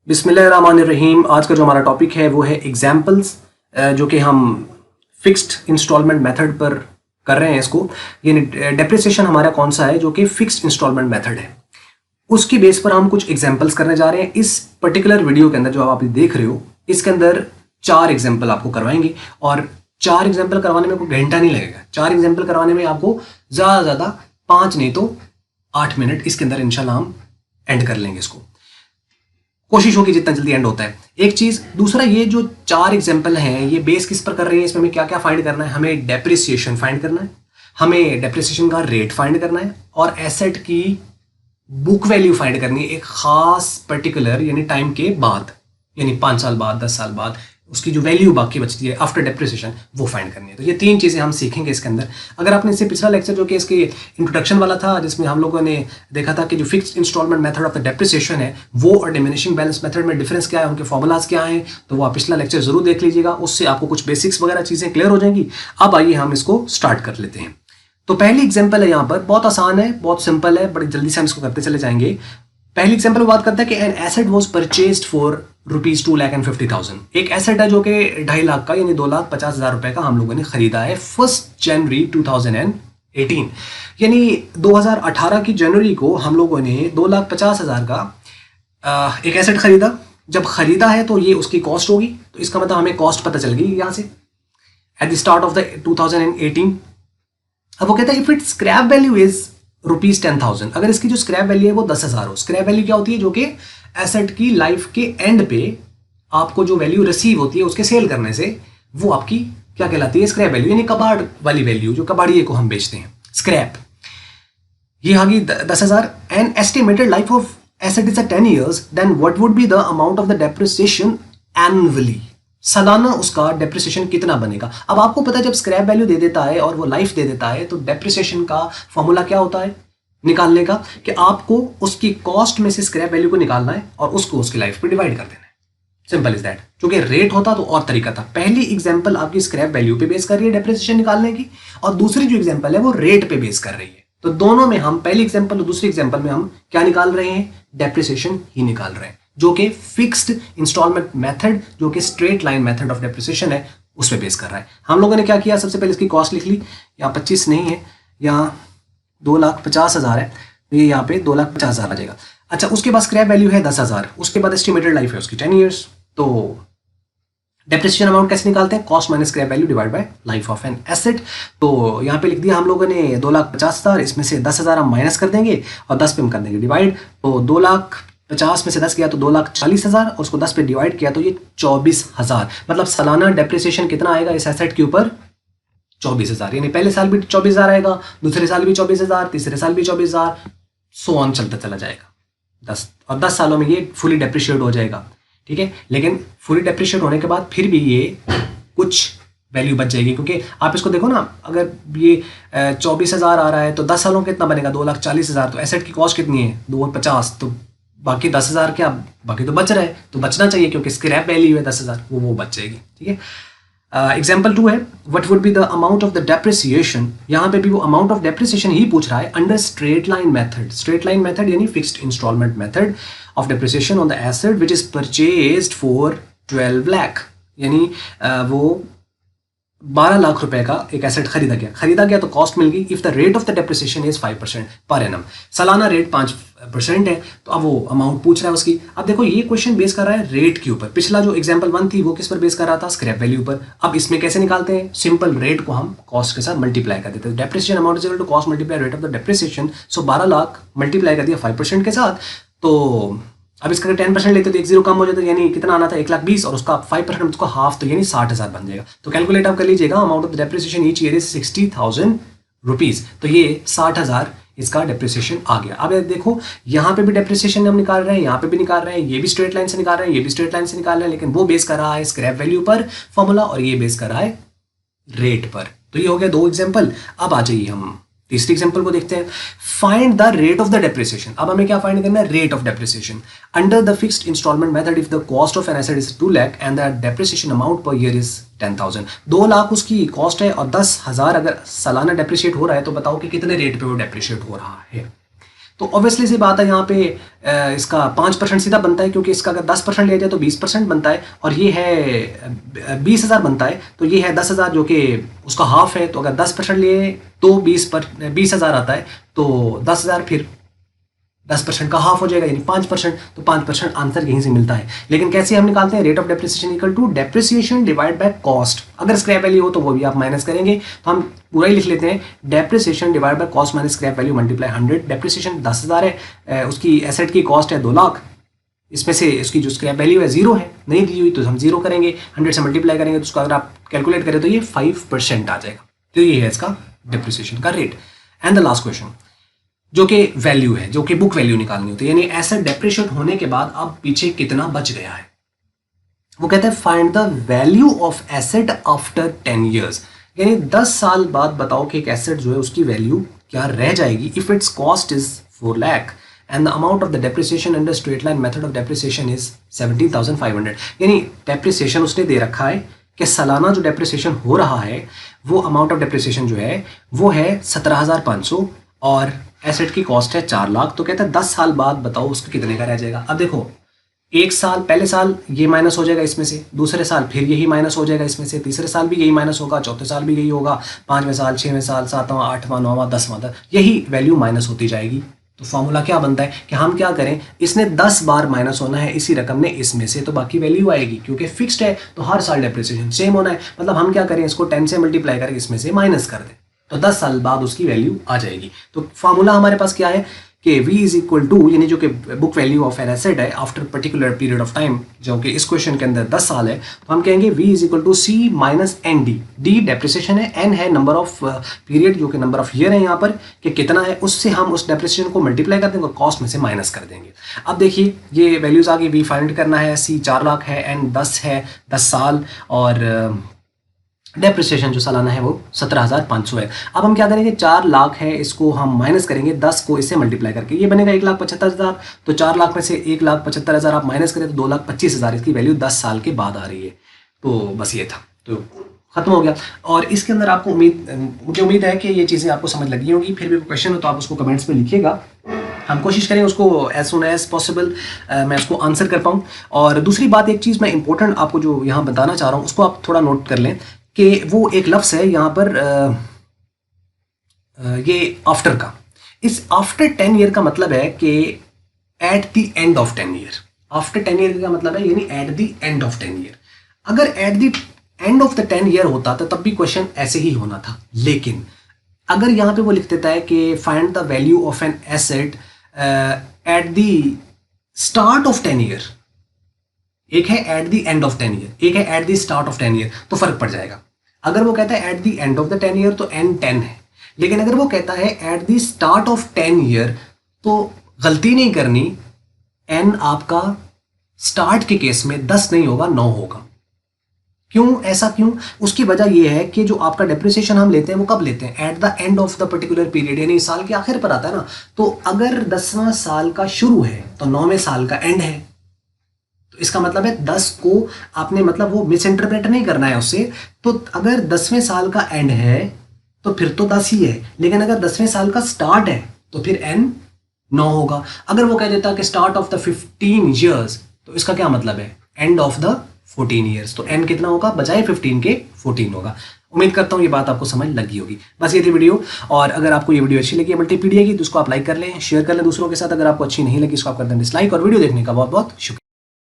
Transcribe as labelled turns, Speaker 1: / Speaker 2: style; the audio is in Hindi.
Speaker 1: बिस्मिल्लाहिर्रहमानिर्रहीम। आज का जो हमारा टॉपिक है वो है एग्जाम्पल्स, जो कि हम फिक्स्ड इंस्टॉलमेंट मेथड पर कर रहे हैं इसको। यानी डेप्रिसिएशन हमारा कौन सा है जो कि फिक्स्ड इंस्टॉलमेंट मेथड है, उसकी बेस पर हम कुछ एग्जाम्पल्स करने जा रहे हैं। इस पर्टिकुलर वीडियो के अंदर जो आप देख रहे हो, इसके अंदर 4 एग्जाम्पल आपको करवाएंगे और 4 एग्जाम्पल करवाने में कोई घंटा नहीं लगेगा। 4 एग्जाम्पल करवाने में आपको ज़्यादा से ज़्यादा 5 नहीं तो 8 मिनट इसके अंदर इंशाल्लाह हम एंड कर लेंगे इसको। कोशिश होगी जितना जल्दी एंड होता है। एक चीज, दूसरा ये जो 4 एग्जाम्पल हैं ये बेस किस पर कर रही है, इसमें हमें क्या क्या फाइंड करना है। हमें डेप्रिसिएशन फाइंड करना है, हमें डेप्रिसिएशन का रेट फाइंड करना है और एसेट की बुक वैल्यू फाइंड करनी है एक खास पर्टिकुलर यानी टाइम के बाद, यानी 5 साल बाद, 10 साल बाद उसकी जो वैल्यू बाकी बचती है आफ्टर डेप्रिसिएशन वो फाइंड करनी है। तो ये 3 चीज़ें हम सीखेंगे इसके अंदर। अगर आपने इससे पिछला लेक्चर जो कि इसके इंट्रोडक्शन वाला था, जिसमें हम लोगों ने देखा था कि जो fixed instalment method of the depreciation है वो और डिमिनिशिंग बैलेंस मेथड में डिफरेंस क्या है, उनके फॉर्मूलाज क्या हैं, तो वो आप पिछला लेक्चर जरूर देख लीजिएगा। उससे आपको कुछ बेसिक्स वगैरह चीज़ें क्लियर हो जाएंगी। अब आइए हम इसको स्टार्ट कर लेते हैं। तो पहली एग्जाम्पल है, यहाँ पर बहुत आसान है, बहुत सिंपल है, बड़ी जल्दी से हम इसको करते चले जाएंगे। पहली एग्जाम्पल बात करता है कि an asset was purchased for ₹2,50,000। एक एसेट है जो कि 2.5 लाख का यानी 2,50,000 रुपए का हम लोगों ने खरीदा है 1 जनवरी 2018। यानी 2018 की जनवरी को हम लोगों ने 2,50,000 का एक एसेट खरीदा। जब खरीदा है तो ये उसकी कॉस्ट होगी, तो इसका मतलब हमें कॉस्ट पता चल गई यहाँ से at the start of the 2018। अब वो कहता है if it scrap value is ₹10,000, अगर इसकी जो स्क्रैप वैल्यू है वो 10,000 हो। स्क्रैप वैल्यू क्या होती है, जो कि एसेट की लाइफ के एंड पे आपको जो वैल्यू रिसीव होती है उसके सेल करने से, वो आपकी क्या कहलाती है, स्क्रैप वैल्यू, यानी कबाड़ वाली वैल्यू, जो कबाड़िए को हम बेचते हैं, स्क्रैप। ये आ गई 10,000। An estimated life of asset is 10 years, then what would be the amount of the depreciation annually. सालाना उसका डेप्रिसिएशन कितना बनेगा। अब आपको पता है जब स्क्रैप वैल्यू दे देता है और वो लाइफ दे देता है तो डेप्रिसिएशन का फॉर्मूला क्या होता है निकालने का, कि आपको उसकी कॉस्ट में से स्क्रैप वैल्यू को निकालना है और उसको उसकी लाइफ पे डिवाइड कर देना है। Simple is that. क्योंकि रेट होता तो और तरीका था। पहली एग्जांपल आपकी स्क्रैप वैल्यू पे बेस कर रही है डेप्रिसिएशन निकालने की, और दूसरी जो एग्जांपल है वो रेट पे बेस कर रही है। तो दोनों में हम, पहली एग्जांपल और दूसरी एग्जांपल में हम क्या निकाल रहे हैं, डेप्रिसिएशन ही निकाल रहे हैं, जो कि फिक्स्ड इंस्टॉलमेंट मेथड, जो कि straight line method of depreciation है, उस पर बेस कर रहा है। हम लोगों ने क्या किया, सबसे पहले इसकी कॉस्ट लिख ली। यहाँ 25 नहीं है, यहाँ 2,50,000 है, ये यहाँ पे 2,50,000 आ जाएगा। अच्छा, उसके बाद स्क्रैप वैल्यू है 10,000, उसके बाद एस्टिमेटेड लाइफ है उसकी 10 years। तो डेप्रिसिएशन अमाउंट कैसे निकालते हैं, cost minus scrap value divide by life of an asset. तो यहाँ पे लिख दिया हम लोगों ने 2,50,000, इसमें से 10,000 हम माइनस कर देंगे और 10 पे हम कर देंगे डिवाइड। तो 2,50,000 में से 10 गया तो 2,40,000 और उसको 10 पे डिवाइड किया तो ये 24,000। मतलब सालाना डेप्रिसिएशन कितना आएगा इस एसेट के ऊपर, 24,000। यानी पहले साल भी 24,000 आएगा, दूसरे साल भी 24,000, तीसरे साल भी 24,000, सो ऑन चलता चला जाएगा 10 सालों में ये फुली डेप्रिशिएट हो जाएगा। ठीक है, लेकिन फुली डेप्रिशिएट होने के बाद फिर भी ये कुछ वैल्यू बच जाएगी, क्योंकि आप इसको देखो ना, अगर ये 24,000 आ रहा है तो 10 सालों में कितना बनेगा, 2,40,000। तो एसेट की कॉस्ट कितनी है, 2,50, तो बाकी 10,000 क्या, बाकी तो बच रहा है, तो बचना चाहिए क्योंकि स्क्रैप वैल्यू है 10,000, वो बच जाएगी। ठीक है। एग्जाम्पल 2 है, what would be the amount of the depreciation. यहाँ पे भी वो अमाउंट ऑफ डेप्रिसिएशन ही पूछ रहा है under straight line method. Straight line method यानी fixed instalment method of depreciation on the asset which is purchased for 12 lakh. यानी वो 12 लाख रुपए का एक एसेट खरीदा गया तो कॉस्ट मिल गई। If the rate of the depreciation is 5% per annum, सालाना रेट 5% है। तो अब वो अमाउंट पूछ रहा है उसकी। अब देखो ये क्वेश्चन बेस कर रहा है रेट के ऊपर। पिछला जो एग्जांपल 1 थी वो किस पर बेस कर रहा था, स्क्रैप वैल्यू पर। अब इसमें कैसे निकालते हैं, सिंपल, रेट को हम कॉस्ट के साथ मल्टीप्लाई कर देते हैं। Depreciation amount is equal to cost multiply rate of the depreciation. So 12 lakh multiply कर दिया 5% के साथ। तो अब इसका 10% लेते तो 10 कम हो जाता, यानी कितना आना था 1,20,000, और उसका 5% उसका हाफ, तो यानी 60,000 बन जाएगा। तो कैलकुलेट आप कर लीजिएगा, amount of depreciation each year is 60,000 rupees. तो ये 60,000 इसका डेप्रिसिएशन आ गया। अब देखो यहाँ पे भी डेप्रिसिएशन हम निकाल रहे हैं, यहाँ पे भी निकाल रहे हैं, ये भी स्ट्रेट लाइन से निकाल रहे हैं, ये भी स्ट्रेट लाइन से निकाल रहे हैं, लेकिन वो बेस कर रहा है स्क्रैप वैल्यू पर फॉर्मूला और ये बेस कर रहा है रेट पर। तो ये हो गया 2 एग्जाम्पल। अब आ जाइए हम तीसरी एग्जांपल को देखते हैं। Find the rate of the depreciation. अब हमें क्या फाइंड करना है, rate of depreciation under the fixed instalment method if the cost of an asset is 2 lakh and the depreciation amount per year is 10,000। 2 lakh उसकी कॉस्ट है और 10,000 अगर सालाना डेप्रिशिएट हो रहा है, तो बताओ कि कितने रेट पे वो डेप्रिशिएट हो रहा है। तो ऑब्वियसली सी बात है यहाँ पे इसका 5% सीधा बनता है, क्योंकि इसका अगर 10% लिया जाए तो 20% बनता है, और ये है 20,000 बनता है, तो ये है 10,000 जो कि उसका हाफ है। तो अगर 10% लिए तो 20,000 आता है, तो 10,000 फिर 10% का हाफ हो जाएगा, यानी 5%। तो 5% आंसर यहीं से मिलता है। लेकिन कैसे हम निकालते हैं? Rate of depreciation equal to depreciation divide by cost. अगर स्क्रैप वैल्यू हो तो वो भी आप माइनस करेंगे, तो हम पूरा ही लिख लेते हैं, depreciation divide by cost minus scrap value multiply 100। Depreciation 10,000 है, उसकी एसेट की कॉस्ट है 2 लाख, इसमें से इसकी जो स्क्रैप वैल्यू है 0 है, नहीं दी हुई, तो हम 0 करेंगे, 100 से मल्टीप्लाई करेंगे, तो उसको अगर आप कैलकुलेट करें तो ये 5% आ जाएगा। तो ये है इसका डेप्रिसिएशन का rate. And the last question जो कि वैल्यू है, जो कि बुक वैल्यू निकालनी होती है, यानी एसेट डेप्रिशिएट होने के बाद अब पीछे कितना बच गया है। वो कहते हैं find the value of asset after 10 years, यानी 10 साल बाद बताओ कि एक एसेट जो है उसकी वैल्यू क्या रह जाएगी if it's cost is 4 lakh and the amount of the depreciation under straight line method of depreciation is 17,500। यानी डेप्रिसिएशन उसने दे रखा है कि सालाना जो डेप्रिसिएशन हो रहा है वो अमाउंट ऑफ डेप्रिसिएशन जो है वो है 17,500 और एसेट की कॉस्ट है 4 लाख। तो कहता है 10 साल बाद बताओ उसको कितने का रह जाएगा। अब देखो, एक साल, पहले साल ये माइनस हो जाएगा इसमें से, दूसरे साल फिर यही माइनस हो जाएगा इसमें से, तीसरे साल भी यही माइनस होगा, चौथे साल भी यही होगा, 5वें साल, 6वें साल, 7वां, 8वां, 9वां, 10वां तक यही वैल्यू माइनस होती जाएगी। तो फॉर्मूला क्या बनता है कि हम क्या करें, इसने 10 बार माइनस होना है इसी रकम ने इसमें से, तो बाकी वैल्यू आएगी, क्योंकि फिक्स्ड है तो हर साल डेप्रिसिएशन सेम होना है। मतलब हम क्या करें, इसको 10 से मल्टीप्लाई करके इसमें से माइनस कर दें, तो 10 साल बाद उसकी वैल्यू आ जाएगी। तो फॉर्मूला हमारे पास क्या है कि v इज इक्वल टू, यानी जो कि book value of an asset है after particular period of time, जो कि इस क्वेश्चन के अंदर 10 साल है, तो हम कहेंगे v is equal to c minus n d. D depreciation है, n है नंबर ऑफ पीरियड, जो कि नंबर ऑफ ईयर है यहाँ पर कि कितना है, उससे हम उस डेप्रिसिएशन को मल्टीप्लाई कर देंगे और कॉस्ट में से माइनस कर देंगे। अब देखिए ये वैल्यूज आगे v फाइंड करना है, c 4 लाख है, n 10 है, 10 साल, और डेप्रिसिएशन जो सालाना है वो 17,500 है। अब हम क्या करेंगे, 4 लाख है, इसको हम माइनस करेंगे 10 को इससे मल्टीप्लाई करके, ये बनेगा 1,75,000। तो 4 लाख में से 1,75,000 आप माइनस करें तो 2,25,000 इसकी वैल्यू 10 साल के बाद आ रही है। तो बस ये था, तो खत्म हो गया। और इसके अंदर आपको मुझे उम्मीद है कि ये चीज़ें आपको समझ लगी होंगी। फिर भी क्वेश्चन हो तो आप उसको कमेंट्स में लिखिएगा, हम कोशिश करें उसको एज सुन एज पॉसिबल मैं उसको आंसर कर पाऊँ। और दूसरी बात, एक चीज़ मैं इंपॉर्टेंट आपको जो यहाँ बताना चाह रहा हूँ उसको आप थोड़ा नोट कर लें कि वो एक लफ्ज़ है यहाँ पर ये आफ्टर का। इस आफ्टर 10 ईयर का मतलब है कि at the end of 10 year. After 10 year का मतलब है यानी at the end of 10 year. अगर at the end of the 10 year होता तो तब भी क्वेश्चन ऐसे ही होना था। लेकिन अगर यहाँ पे वो लिख देता है कि find the value of an asset at the start of 10 year, एक है eight the end of 10 year, एक है at the start of 10 year, तो फर्क पड़ जाएगा। अगर वो कहता है eight the end of the 10 year तो n 10 है, लेकिन अगर वो कहता है at the start of 10 year तो गलती नहीं करनी, n आपका स्टार्ट के केस में 10 नहीं होगा 9 होगा। क्यों, ऐसा क्यों? उसकी वजह यह है कि जो आपका डेप्रिसिएशन हम लेते हैं वो कब लेते हैं, eight the end of the particular period, यानी साल के आखिर पर आता है ना। तो अगर 10वां साल का शुरू है तो 9वें साल का एंड है, तो इसका मतलब है 10 को आपने मतलब वो मिस इंटरप्रेट नहीं करना है उससे। तो अगर 10वें साल का एंड है तो फिर तो 10 ही है, लेकिन अगर 10वें साल का स्टार्ट है तो फिर n 9 होगा। अगर वो कह देता कि स्टार्ट ऑफ द 15 ईयर्स तो इसका क्या मतलब है, एंड ऑफ द 14 ईयर्स, तो n कितना होगा, बजाय 15 के 14 होगा। उम्मीद करता हूँ ये बात आपको समझ लगी होगी। बस ये थी वीडियो, और अगर आपको ये वीडियो अच्छी लगी, मल्टीपीडिया की, तो उसको आप लाइक कर लें, शेयर कर लें दूसरों के साथ। अगर आपको अच्छी नहीं लगी इसको आप कर दें डिसलाइक, और वीडियो देखने का बहुत बहुत शुक्रिया।